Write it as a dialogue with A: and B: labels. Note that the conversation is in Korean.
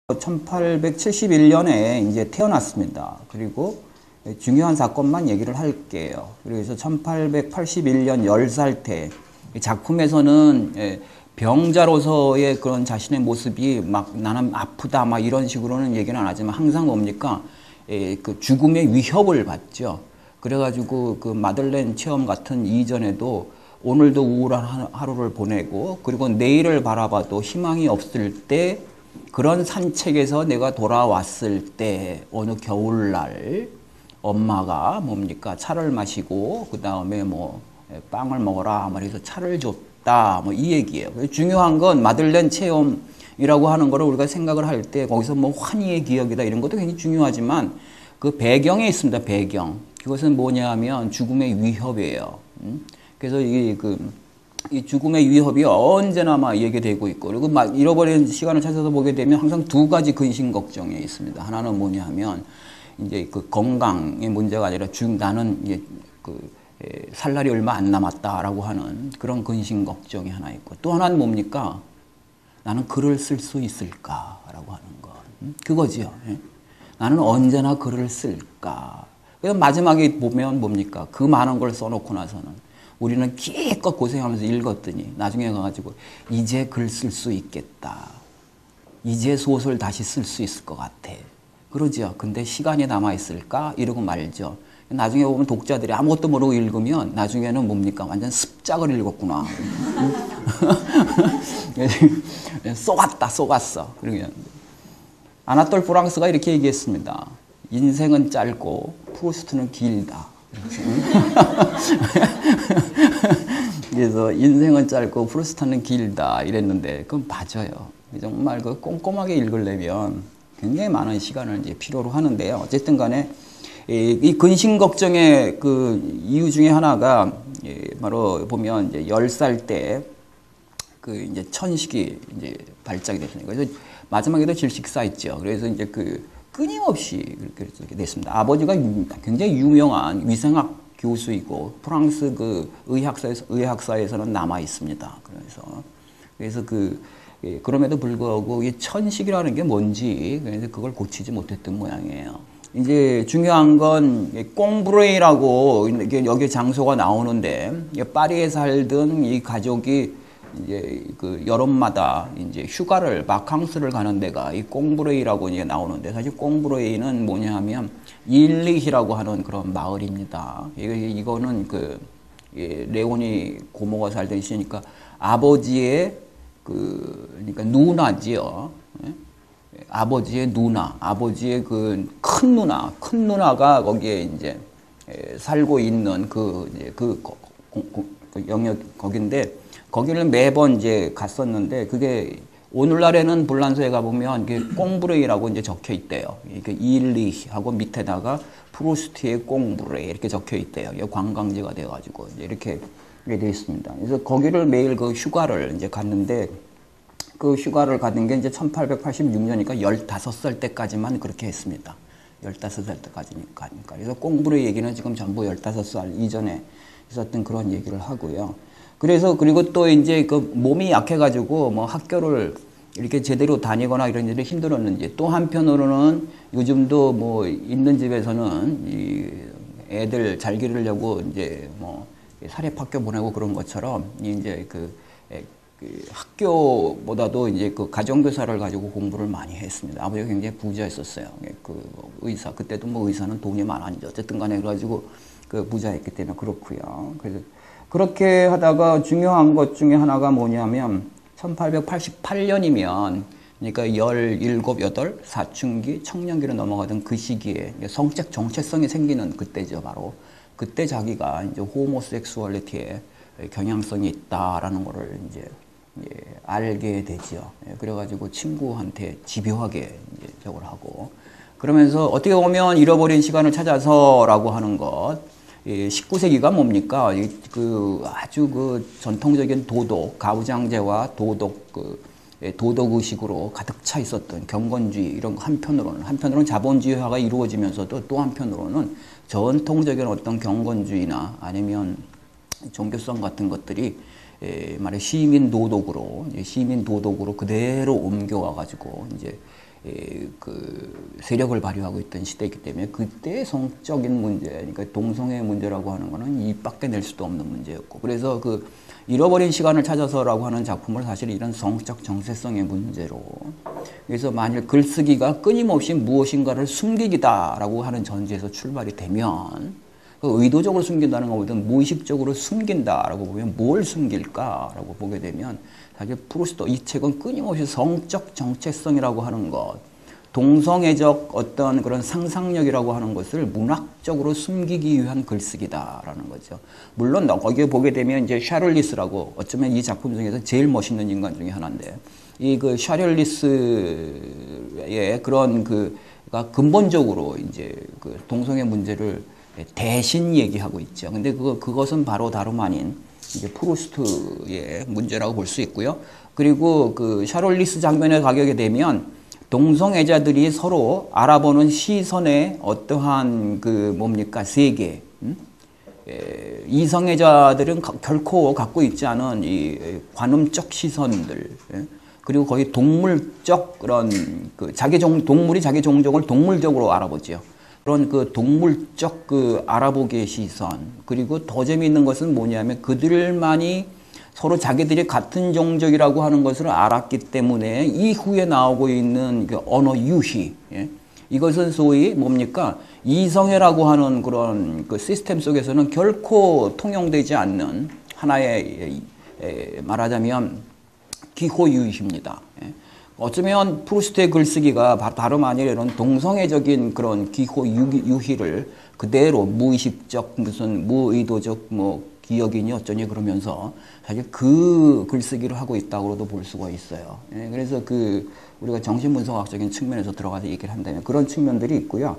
A: 1871년에 이제 태어났습니다. 그리고 중요한 사건만 얘기를 할게요. 그래서 1881년 10살 때 작품에서는 병자로서의 그런 자신의 모습이 막 나는 아프다 막 이런 식으로는 얘기는 안 하지만 항상 뭡니까? 그 죽음의 위협을 받죠. 그래가지고 그 마들렌 체험 같은 이전에도 오늘도 우울한 하루를 보내고 그리고 내일을 바라봐도 희망이 없을 때 그런 산책에서 내가 돌아왔을 때 어느 겨울날 엄마가 뭡니까 차를 마시고 그 다음에 뭐 빵을 먹어라 말해서 차를 줬다 뭐 이 얘기예요. 중요한 건 마들렌 체험이라고 하는 거를 우리가 생각을 할 때 거기서 뭐 환희의 기억이다 이런 것도 굉장히 중요하지만 그 배경에 있습니다. 배경 그것은 뭐냐면 죽음의 위협이에요. 그래서 이 죽음의 위협이 언제나 막 얘기되고 있고, 그리고 막 잃어버린 시간을 찾아서 보게 되면 항상 두 가지 근심 걱정이 있습니다. 하나는 뭐냐 하면, 이제 그 건강의 문제가 아니라 나는 이제 살 날이 얼마 안 남았다라고 하는 그런 근심 걱정이 하나 있고, 또 하나는 뭡니까? 나는 글을 쓸 수 있을까라고 하는 것. 그거지요. 나는 언제나 글을 쓸까. 그래서 마지막에 보면 뭡니까? 그 많은 걸 써놓고 나서는 우리는 기껏 고생하면서 읽었더니 나중에 가가지고 이제 글 쓸 수 있겠다. 이제 소설 다시 쓸 수 있을 것 같아. 그러죠. 근데 시간이 남아있을까? 이러고 말죠. 나중에 보면 독자들이 아무것도 모르고 읽으면 나중에는 뭡니까? 완전 습작을 읽었구나. 쏘갔어. 그러면 아나톨 프랑스가 이렇게 얘기했습니다. 인생은 짧고 프루스트는 길다. 그래서 인생은 짧고 프루스트는 길다 이랬는데 그건 맞아요. 정말 그 꼼꼼하게 읽으려면 굉장히 많은 시간을 이제 필요로 하는데요. 어쨌든 간에 이 근심 걱정의 그 이유 중에 하나가 바로 보면 이제 10살 때 그 이제 천식이 이제 발작이 됐으니까 그래서 마지막에도 질식사 있죠. 그래서 이제 끊임없이 그렇게 됐습니다. 아버지가 굉장히 유명한 위생학 교수이고 프랑스 그 의학사에서는 남아 있습니다. 그래서 그럼에도 불구하고 이 천식이라는 게 뭔지 그래서 그걸 고치지 못했던 모양이에요. 이제 중요한 건 꽁브레이라고 여기 장소가 나오는데 파리에 살던 이 가족이 이제 그 여름마다 이제 휴가를 바캉스를 가는 데가 이 꽁브레이라고 이제 나오는데 사실 꽁브레이는 뭐냐 하면 일리히라고 하는 그런 마을입니다. 이거는 레오니 고모가 살던 시니까 아버지의 그러니까 누나지요. 아버지의 누나, 아버지의 그 큰 누나가 거기에 이제 살고 있는 영역 거긴데 거기를 매번 이제 갔었는데 그게 오늘날에는 불란서에 가보면 이게 꽁브레이라고 이제 적혀 있대요. 이게 일리하고 밑에다가 프루스트의 꽁브레이 이렇게 적혀 있대요. 관광지가 돼가지고 이렇게 되어 있습니다. 그래서 거기를 매일 그 휴가를 이제 갔는데 그 휴가를 가는 게 이제 1886년이니까 15살 때까지만 그렇게 했습니다. 15살 때까지니까. 그래서 꽁브레이 얘기는 지금 전부 15살 이전에 있었던 그런 얘기를 하고요. 그리고 또 이제 그 몸이 약해가지고 뭐 학교를 이렇게 제대로 다니거나 이런 일이 힘들었는지 또 한편으로는 요즘도 뭐 있는 집에서는 이 애들 잘 기르려고 이제 뭐 사립학교 보내고 그런 것처럼 이제 그 학교보다도 이제 그 가정교사를 가지고 공부를 많이 했습니다. 아버지가 굉장히 부자였었어요. 의사, 그때도 뭐 의사는 돈이 많았는지 어쨌든 간에 그래가지고 부자였기 때문에 그렇고요. 그래서 그렇게 하다가 중요한 것 중에 하나가 뭐냐면 1888년이면 그러니까 17, 8 사춘기, 청년기로 넘어가던 그 시기에 성적 정체성이 생기는 그때죠. 바로 그때 자기가 이제 호모섹수얼리티에 경향성이 있다라는 거를 이제 알게 되지요. 그래가지고 친구한테 집요하게 이제 저걸 하고 그러면서 어떻게 보면 잃어버린 시간을 찾아서라고 하는 것. 19세기가 뭡니까? 아주 전통적인 도덕, 가부장제와 도덕의식으로 가득 차 있었던 경건주의, 이런 거 한편으로는 자본주의화가 이루어지면서도 또 한편으로는 전통적인 어떤 경건주의나 아니면 종교성 같은 것들이 말해 시민 도덕으로 그대로 옮겨와 가지고 이제 그 세력을 발휘하고 있던 시대이기 때문에 그때 성적인 문제, 그러니까 동성애 문제라고 하는 거는 입 밖에 낼 수도 없는 문제였고, 그래서 그 잃어버린 시간을 찾아서라고 하는 작품을 사실 이런 성적 정체성의 문제로, 그래서 만일 글쓰기가 끊임없이 무엇인가를 숨기기다라고 하는 전제에서 출발이 되면, 그 의도적으로 숨긴다는 것보다는 무의식적으로 숨긴다라고 보면 뭘 숨길까라고 보게 되면, 사실 프루스트 이 책은 끊임없이 성적 정체성이라고 하는 것, 동성애적 어떤 그런 상상력이라고 하는 것을 문학적으로 숨기기 위한 글쓰기다라는 거죠. 물론 거기에 보게 되면 이제 샤를리스라고, 어쩌면 이 작품 중에서 제일 멋있는 인간 중에 하나인데, 이 그 샤를리스의 그런 그가 근본적으로 이제 그 동성애 문제를 대신 얘기하고 있죠. 근데 그것은 바로 다름 아닌 이제 프루스트의 문제라고 볼 수 있고요. 그리고 그 샤를리스 장면에 가게 되면 동성애자들이 서로 알아보는 시선의 어떠한 그 뭡니까 세계, 이성애자들은 결코 갖고 있지 않은 이 관음적 시선들, 그리고 거의 동물적 그런 그 동물이 자기 종족을 동물적으로 알아보죠. 그런 그 동물적 그 알아보기의 시선, 그리고 더 재미있는 것은 뭐냐면 그들만이 서로 자기들이 같은 종족이라고 하는 것을 알았기 때문에 이후에 나오고 있는 그 언어 유희, 이것은 소위 뭡니까? 이성애라고 하는 그런 그 시스템 속에서는 결코 통용되지 않는 하나의 말하자면 기호유희입니다. 어쩌면 프루스트의 글쓰기가 다름 아니라 이런 동성애적인 그런 기호유희를 그대로 무의식적 무슨 무의도적 뭐 기억이니 어쩌니 그러면서 사실 그 글쓰기를 하고 있다고도 볼 수가 있어요. 그래서 그 우리가 정신분석학적인 측면에서 들어가서 얘기를 한다면 그런 측면들이 있고요.